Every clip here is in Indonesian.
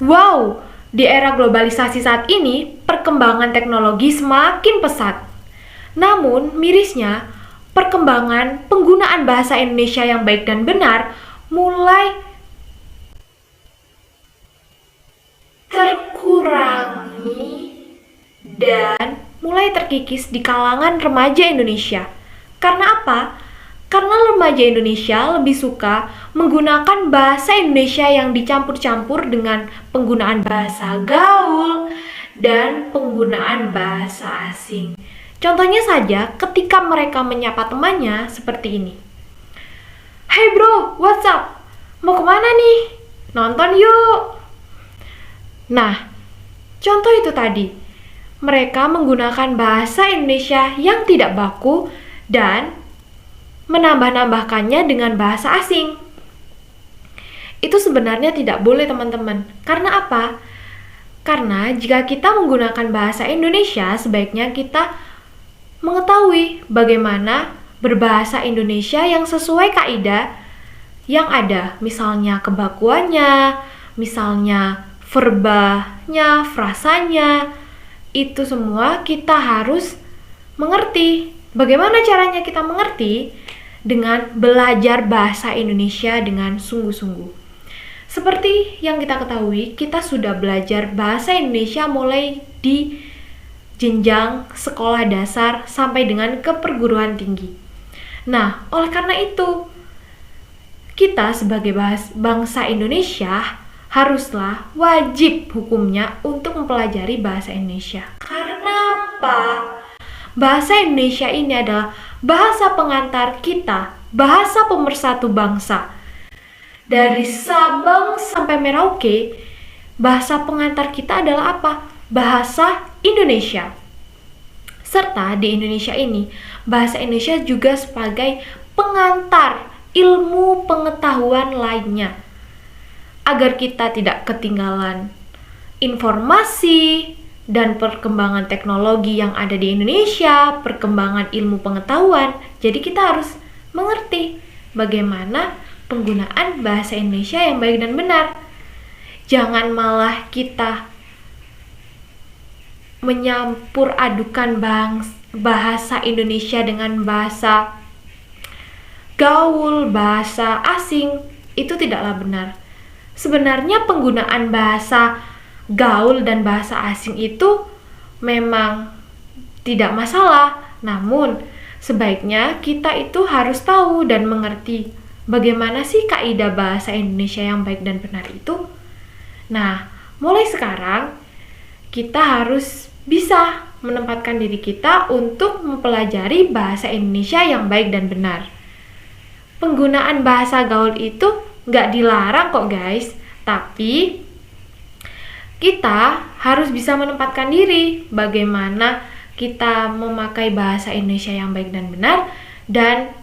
Wow, di era globalisasi saat ini, perkembangan teknologi semakin pesat. Namun, mirisnya, perkembangan penggunaan bahasa Indonesia yang baik dan benar mulai terkurangi dan mulai terkikis di kalangan remaja Indonesia. Karena apa? Karena remaja Indonesia lebih suka menggunakan bahasa Indonesia yang dicampur-campur dengan penggunaan bahasa gaul dan penggunaan bahasa asing. Contohnya saja ketika mereka menyapa temannya seperti ini. Hey bro, what's up? Mau kemana nih? Nonton yuk! Nah, contoh itu tadi. Mereka menggunakan bahasa Indonesia yang tidak baku dan menambah-nambahkannya dengan bahasa asing. Itu sebenarnya tidak boleh, teman-teman. Karena apa? Karena jika kita menggunakan bahasa Indonesia, sebaiknya kita mengetahui bagaimana berbahasa Indonesia yang sesuai kaidah yang ada. Misalnya kebakuannya, misalnya verbanya, frasanya. Itu semua kita harus mengerti. Bagaimana caranya kita mengerti? Dengan belajar bahasa Indonesia dengan sungguh-sungguh. Seperti yang kita ketahui, kita sudah belajar bahasa Indonesia mulai di jenjang sekolah dasar sampai dengan ke perguruan tinggi. Nah, oleh karena itu, kita sebagai bangsa Indonesia haruslah wajib hukumnya untuk mempelajari bahasa Indonesia. Karena apa? Bahasa Indonesia ini adalah bahasa pengantar kita, bahasa pemersatu bangsa. Dari Sabang sampai Merauke, bahasa pengantar kita adalah apa? Bahasa Indonesia. Serta di Indonesia ini, bahasa Indonesia juga sebagai pengantar ilmu pengetahuan lainnya. Agar kita tidak ketinggalan informasi dan perkembangan teknologi yang ada di Indonesia, perkembangan ilmu pengetahuan. Jadi kita harus mengerti bagaimana penggunaan bahasa Indonesia yang baik dan benar. Jangan malah kita menyampur adukan bahasa Indonesia dengan bahasa gaul, bahasa asing. Itu tidaklah benar. Sebenarnya penggunaan bahasa gaul dan bahasa asing itu memang tidak masalah, namun sebaiknya kita itu harus tahu dan mengerti bagaimana sih kaidah bahasa Indonesia yang baik dan benar itu. Nah, mulai sekarang kita harus bisa menempatkan diri kita untuk mempelajari bahasa Indonesia yang baik dan benar. Penggunaan bahasa gaul itu nggak dilarang kok guys, tapi kita harus bisa menempatkan diri bagaimana kita memakai bahasa Indonesia yang baik dan benar, dan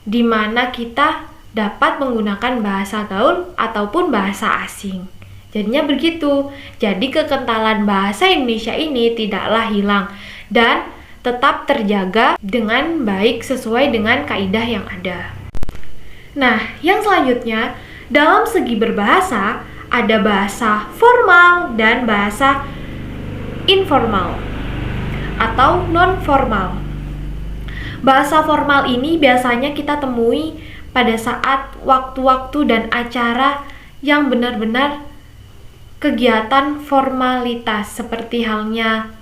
di mana kita dapat menggunakan bahasa gaul ataupun bahasa asing. Jadinya begitu. Jadi kekentalan bahasa Indonesia ini tidaklah hilang dan tetap terjaga dengan baik sesuai dengan kaidah yang ada. Nah, yang selanjutnya, dalam segi berbahasa, ada bahasa formal dan bahasa informal atau non-formal. Bahasa formal ini biasanya kita temui pada saat waktu-waktu dan acara yang benar-benar kegiatan formalitas, seperti halnya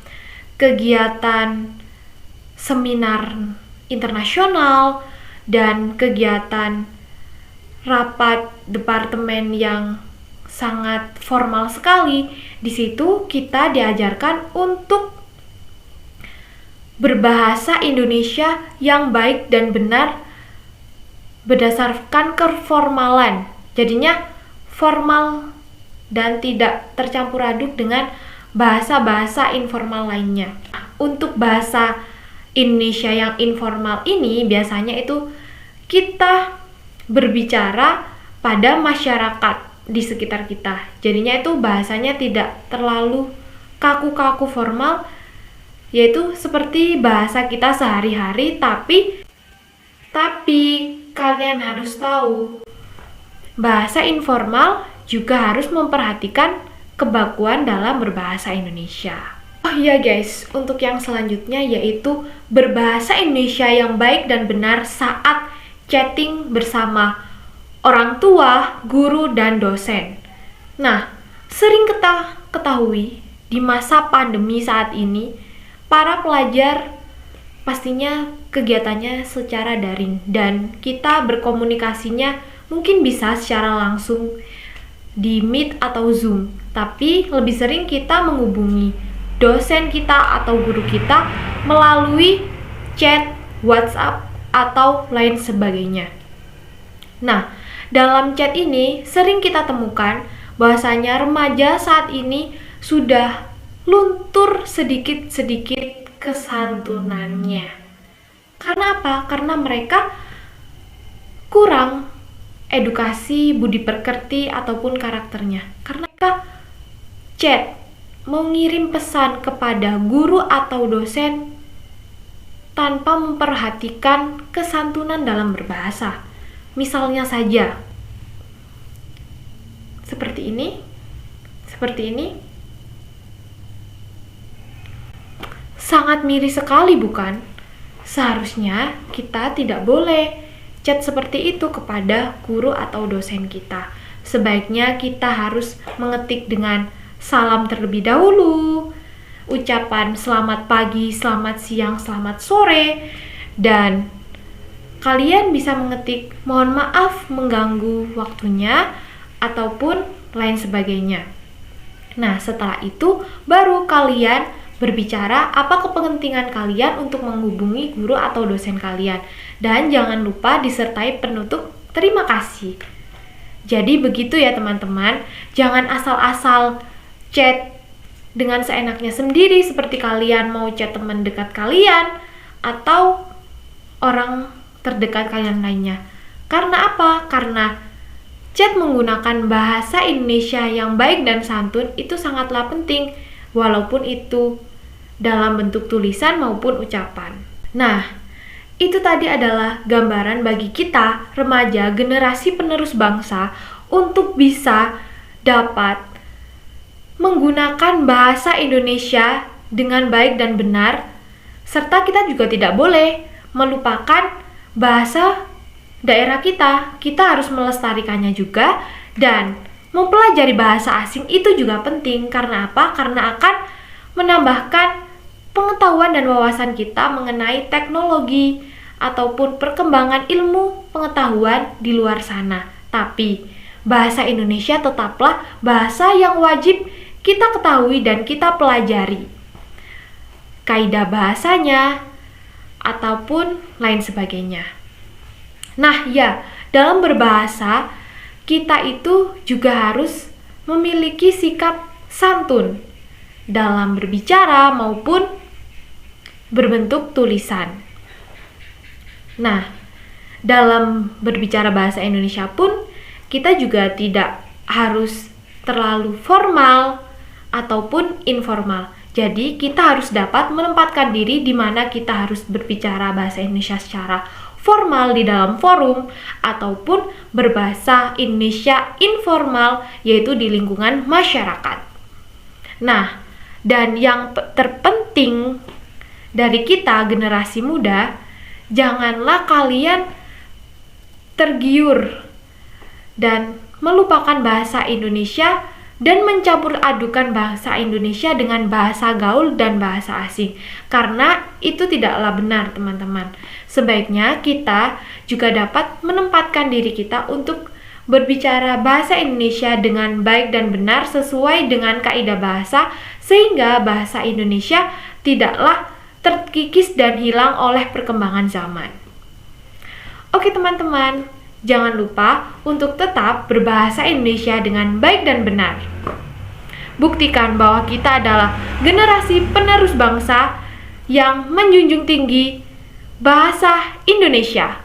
kegiatan seminar internasional dan kegiatan rapat departemen yang sangat formal sekali. Di situ kita diajarkan untuk berbahasa Indonesia yang baik dan benar berdasarkan keformalan. Jadinya formal dan tidak tercampur aduk dengan bahasa-bahasa informal lainnya. Untuk bahasa Indonesia yang informal ini biasanya itu kita berbicara pada masyarakat di sekitar kita. Jadinya itu bahasanya tidak terlalu kaku-kaku formal, yaitu seperti bahasa kita sehari-hari, tapi kalian harus tahu bahasa informal juga harus memperhatikan kebakuan dalam berbahasa Indonesia. Oh iya guys, untuk yang selanjutnya yaitu berbahasa Indonesia yang baik dan benar saat chatting bersama orang tua, guru, dan dosen. Nah, sering kita ketahui di masa pandemi saat ini, para pelajar pastinya kegiatannya secara daring dan kita berkomunikasinya mungkin bisa secara langsung di Meet atau Zoom, tapi lebih sering kita menghubungi dosen kita atau guru kita melalui chat, WhatsApp, atau lain sebagainya. Nah, dalam chat ini sering kita temukan bahwasanya remaja saat ini sudah luntur sedikit-sedikit kesantunannya. Karena apa? Karena mereka kurang edukasi, budi pekerti, ataupun karakternya. Karena mereka chat, mau ngirim pesan kepada guru atau dosen tanpa memperhatikan kesantunan dalam berbahasa. Misalnya saja, seperti ini. Sangat miris sekali, bukan? Seharusnya kita tidak boleh chat seperti itu kepada guru atau dosen kita. Sebaiknya kita harus mengetik dengan salam terlebih dahulu, ucapan selamat pagi, selamat siang, selamat sore, dan kalian bisa mengetik mohon maaf mengganggu waktunya ataupun lain sebagainya. Nah, setelah itu baru kalian berbicara apa kepentingan kalian untuk menghubungi guru atau dosen kalian. Dan jangan lupa disertai penutup terima kasih. Jadi begitu ya teman-teman, jangan asal-asal chat dengan seenaknya sendiri seperti kalian mau chat teman dekat kalian atau orang terdekat kalian lainnya. Karena apa? Karena chat menggunakan bahasa Indonesia yang baik dan santun itu sangatlah penting, walaupun itu dalam bentuk tulisan maupun ucapan. Nah, itu tadi adalah gambaran bagi kita, remaja, generasi penerus bangsa, untuk bisa dapat menggunakan bahasa Indonesia dengan baik dan benar, serta kita juga tidak boleh melupakan bahasa daerah kita. Kita harus melestarikannya juga, dan mempelajari bahasa asing itu juga penting. Karena apa? Karena akan menambahkan pengetahuan dan wawasan kita mengenai teknologi ataupun perkembangan ilmu pengetahuan di luar sana. Tapi bahasa Indonesia tetaplah bahasa yang wajib kita ketahui dan kita pelajari. Kaidah bahasanya ataupun lain sebagainya. Nah ya, dalam berbahasa kita itu juga harus memiliki sikap santun dalam berbicara maupun berbentuk tulisan. Nah, dalam berbicara bahasa Indonesia pun kita juga tidak harus terlalu formal ataupun informal. Jadi kita harus dapat menempatkan diri di mana kita harus berbicara bahasa Indonesia secara formal di dalam forum ataupun berbahasa Indonesia informal yaitu di lingkungan masyarakat. Nah, dan yang terpenting dari kita generasi muda, janganlah kalian tergiur dan melupakan bahasa Indonesia dan mencampur adukan bahasa Indonesia dengan bahasa gaul dan bahasa asing, karena itu tidaklah benar teman-teman. Sebaiknya kita juga dapat menempatkan diri kita untuk berbicara bahasa Indonesia dengan baik dan benar sesuai dengan kaidah bahasa, sehingga bahasa Indonesia tidaklah terkikis dan hilang oleh perkembangan zaman. Oke teman-teman, jangan lupa untuk tetap berbahasa Indonesia dengan baik dan benar. Buktikan bahwa kita adalah generasi penerus bangsa yang menjunjung tinggi bahasa Indonesia.